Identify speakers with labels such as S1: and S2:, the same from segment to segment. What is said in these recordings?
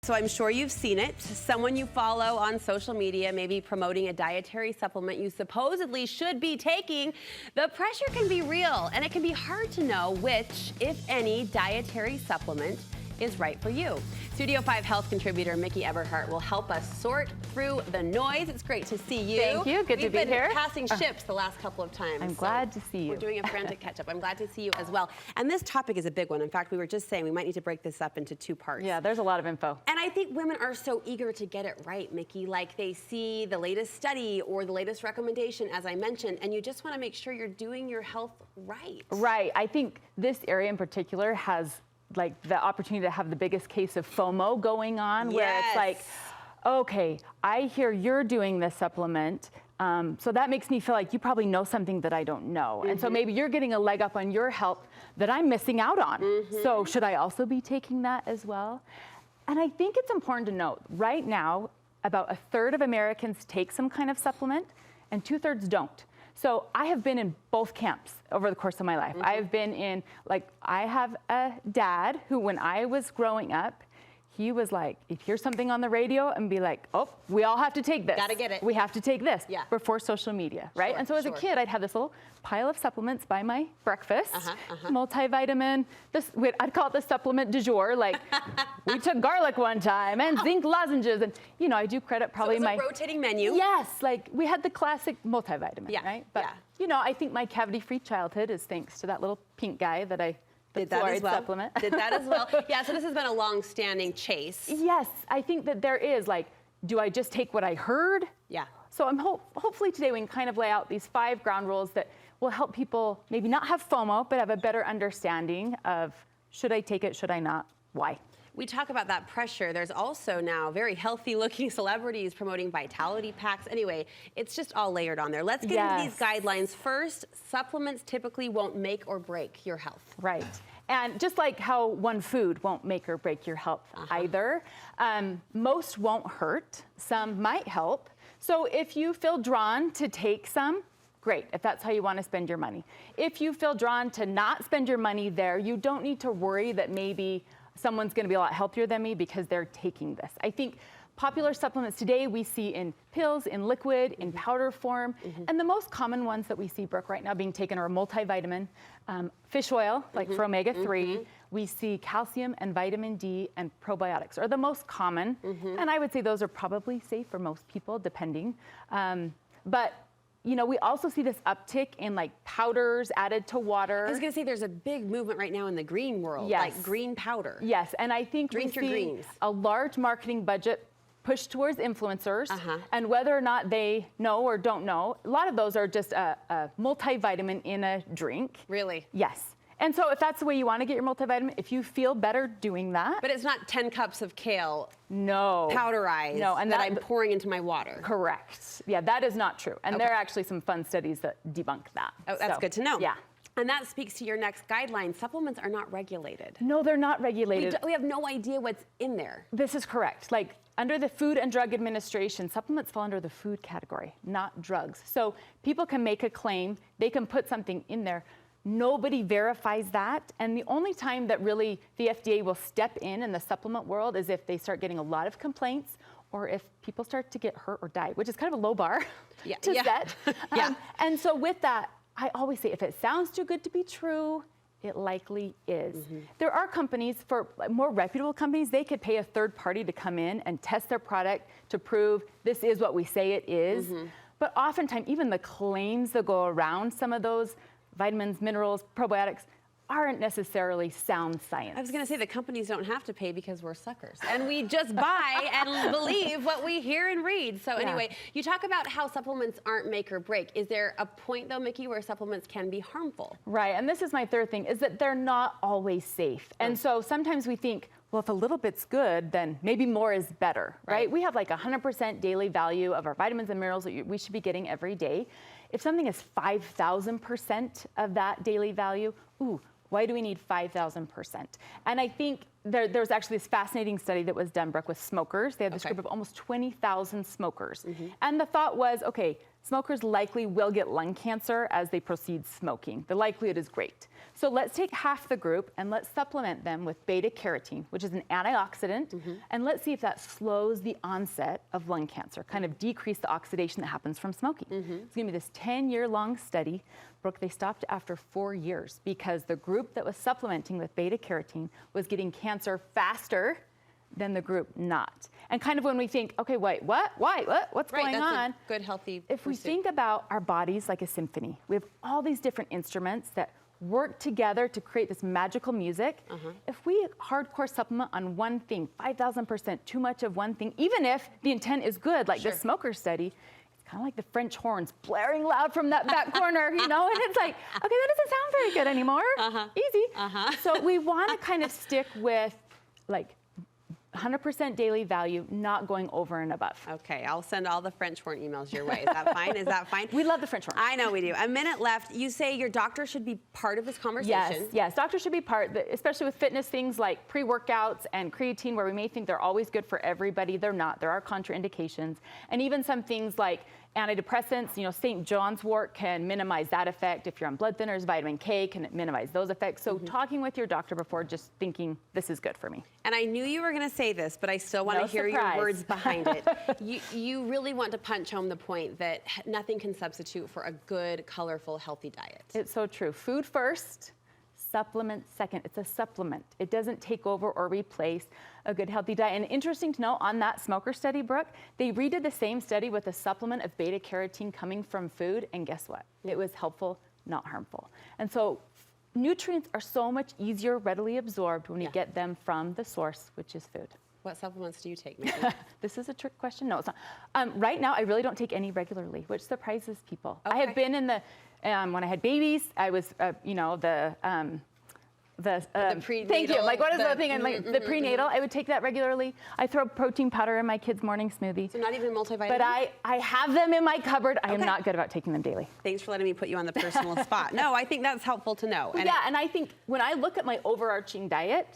S1: So I'm sure you've seen it. Someone you follow on social media may be promoting a dietary supplement you supposedly should be taking. The pressure can be real, and it can be hard to know which, if any, dietary supplement is right for you. Studio 5 Health Contributor Miki Eberhardt will help us sort through the noise. It's great to see you.
S2: Thank you. Good to be here.
S1: We've been passing ships the last couple of times.
S2: I'm glad to see you.
S1: We're doing a frantic catch-up. I'm glad to see you as well. And this topic is a big one. In fact, we were just saying we might need to break this up into two parts.
S2: Yeah, there's a lot of info.
S1: And I think women are so eager to get it right, Miki. Like they see the latest study or the latest recommendation, as I mentioned, and you just want to make sure you're doing your health right.
S2: Right. I think this area in particular has like the opportunity to have the biggest case of FOMO going on, where it's like, okay, I hear you're doing this supplement, so that makes me feel like you probably know something that I don't know. And so maybe you're getting a leg up on your health that I'm missing out on. So should I also be taking that as well? And I think it's important to note, right now, about a third of Americans take some kind of supplement and 2/3 don't. So I have been in both camps over the course of my life. I have been in, like, I have a dad who, when I was growing up, he was like, he'd hear something on the radio and be like, oh, we all have to take this.
S1: Gotta get it.
S2: We have to take this.
S1: Yeah.
S2: Before social media, right?
S1: Sure,
S2: and so as a kid, I'd have this little pile of supplements by my breakfast, multivitamin, I'd call it the supplement du jour. Like, we took garlic one time and zinc lozenges. And, you know, I do credit probably
S1: so it was a rotating menu.
S2: Yes, like we had the classic multivitamin, right? But,
S1: yeah.
S2: you know, I think my cavity-free childhood is thanks to that little pink guy that I
S1: did that as well.
S2: Supplement.
S1: Did that as well. Yeah, so this has been a long-standing chase.
S2: Yes, I think that there is, like, do I just take what I heard?
S1: Yeah.
S2: So I'm hopefully today we can kind of lay out these 5 ground rules that will help people maybe not have FOMO, but have a better understanding of should I take it, should I not, why?
S1: We talk about that pressure. There's also now very healthy-looking celebrities promoting vitality packs. Anyway, it's just all layered on there. Let's get into these guidelines. First, supplements typically won't make or break your health.
S2: Right. And just like how one food won't make or break your health either, most won't hurt. Some might help. So if you feel drawn to take some, great, if that's how you want to spend your money. If you feel drawn to not spend your money there, you don't need to worry that maybe someone's going to be a lot healthier than me because they're taking this. I think popular supplements today we see in pills, in liquid, in powder form, and the most common ones that we see, Brooke, right now being taken are multivitamin, fish oil, like for omega-3. We see calcium and vitamin D and probiotics are the most common, and I would say those are probably safe for most people, depending. But you know, we also see this uptick in like powders added to water.
S1: I was gonna say there's a big movement right now in the green world, like green powder.
S2: Yes, and I think we see a large marketing budget pushed towards influencers, and whether or not they know or don't know, a lot of those are just a multivitamin in a drink.
S1: Really?
S2: Yes. And so if that's the way you want to get your multivitamin, if you feel better doing that.
S1: But it's not 10 cups of kale powderized
S2: and
S1: that I'm pouring into my water.
S2: Correct. Yeah, that is not true. And there are actually some fun studies that debunk that.
S1: Oh, that's good to know.
S2: Yeah.
S1: And that speaks to your next guideline. Supplements are not regulated.
S2: No, they're not regulated.
S1: We have no idea what's in there.
S2: This is correct. Like under the Food and Drug Administration, supplements fall under the food category, not drugs. So people can make a claim, they can put something in there. Nobody verifies that, and the only time that really the FDA will step in the supplement world is if they start getting a lot of complaints or if people start to get hurt or die, which is kind of a low bar to set. And so with that, I always say if it sounds too good to be true, it likely is. There are companies, for more reputable companies, they could pay a third party to come in and test their product to prove this is what we say it is. But oftentimes, even the claims that go around some of those vitamins, minerals, probiotics aren't necessarily sound science.
S1: I was going to say the companies don't have to pay because we're suckers. And we just buy and believe what we hear and read. So anyway, you talk about how supplements aren't make or break. Is there a point, though, Miki, where supplements can be harmful?
S2: Right, and this is my third thing, is that they're not always safe. And so sometimes we think, well, if a little bit's good, then maybe more is better, right? We have like 100% daily value of our vitamins and minerals that we should be getting every day. If something is 5,000% of that daily value, why do we need 5,000%? And I think there was actually this fascinating study that was done, Brooke, with smokers. They had this group of almost 20,000 smokers. And the thought was, okay, smokers likely will get lung cancer as they proceed smoking. The likelihood is great. So let's take half the group and let's supplement them with beta-carotene, which is an antioxidant, and let's see if that slows the onset of lung cancer, kind of decrease the oxidation that happens from smoking. It's gonna be this 10-year-long study. Brooke, they stopped after 4 years because the group that was supplementing with beta-carotene was getting cancer faster than the group not. And kind of when we think, okay, wait, what? Why? What's going on?
S1: A good, healthy
S2: If we think about our bodies like a symphony, we have all these different instruments that work together to create this magical music. If we hardcore supplement on one thing, 5,000% too much of one thing, even if the intent is good, like the smoker study, it's kind of like the French horns blaring loud from that back corner, you know? And it's like, okay, that doesn't sound very good anymore. Easy. So we want to kind of stick with like 100% daily value, not going over and above.
S1: Okay, I'll send all the French horn emails your way. Is that fine? Is that fine?
S2: We love the French horn.
S1: I know we do. A minute left. You say your doctor should be part of this conversation.
S2: Yes, doctors should be part, especially with fitness things like pre-workouts and creatine, where we may think they're always good for everybody. They're not. There are contraindications. And even some things like antidepressants, you know, St. John's wort can minimize that effect. If you're on blood thinners, vitamin K can minimize those effects. So talking with your doctor before just thinking, this is good for me.
S1: And I knew you were going to say this, but I still want to hear your words behind it. You really want to punch home the point that nothing can substitute for a good, colorful, healthy diet.
S2: It's so true. Food first, supplement second. It's a supplement. It doesn't take over or replace a good, healthy diet. And interesting to know, on that smoker study, Brooke, they redid the same study with a supplement of beta-carotene coming from food, and guess what? It was helpful, not harmful. And so nutrients are so much easier, readily absorbed when you get them from the source, which is food.
S1: What supplements do you take, Miki?
S2: This is a trick question. No, it's not. Right now, I really don't take any regularly, which surprises people. I have been in the, when I had babies, I was, you know, the
S1: prenatal.
S2: Thank you. Like, what is the thing? Like, the prenatal. I would take that regularly. I throw protein powder in my kids' morning smoothie.
S1: So not even multivitamin?
S2: But I have them in my cupboard. I am not good about taking them daily.
S1: Thanks for letting me put you on the personal spot. No, I think that's helpful to know.
S2: And and I think when I look at my overarching diet,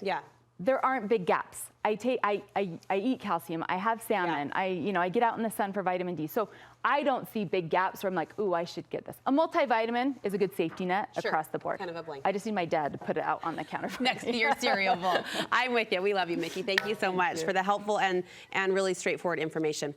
S2: there aren't big gaps. I eat calcium. I have salmon. I get out in the sun for vitamin D. So I don't see big gaps where I'm like, ooh, I should get this. A multivitamin is a good safety net across the board.
S1: Kind of a blanket.
S2: I just need my dad to put it out on the counter for
S1: next to your cereal bowl. I'm with you. We love you, Miki. Thank you so much for the helpful and really straightforward information.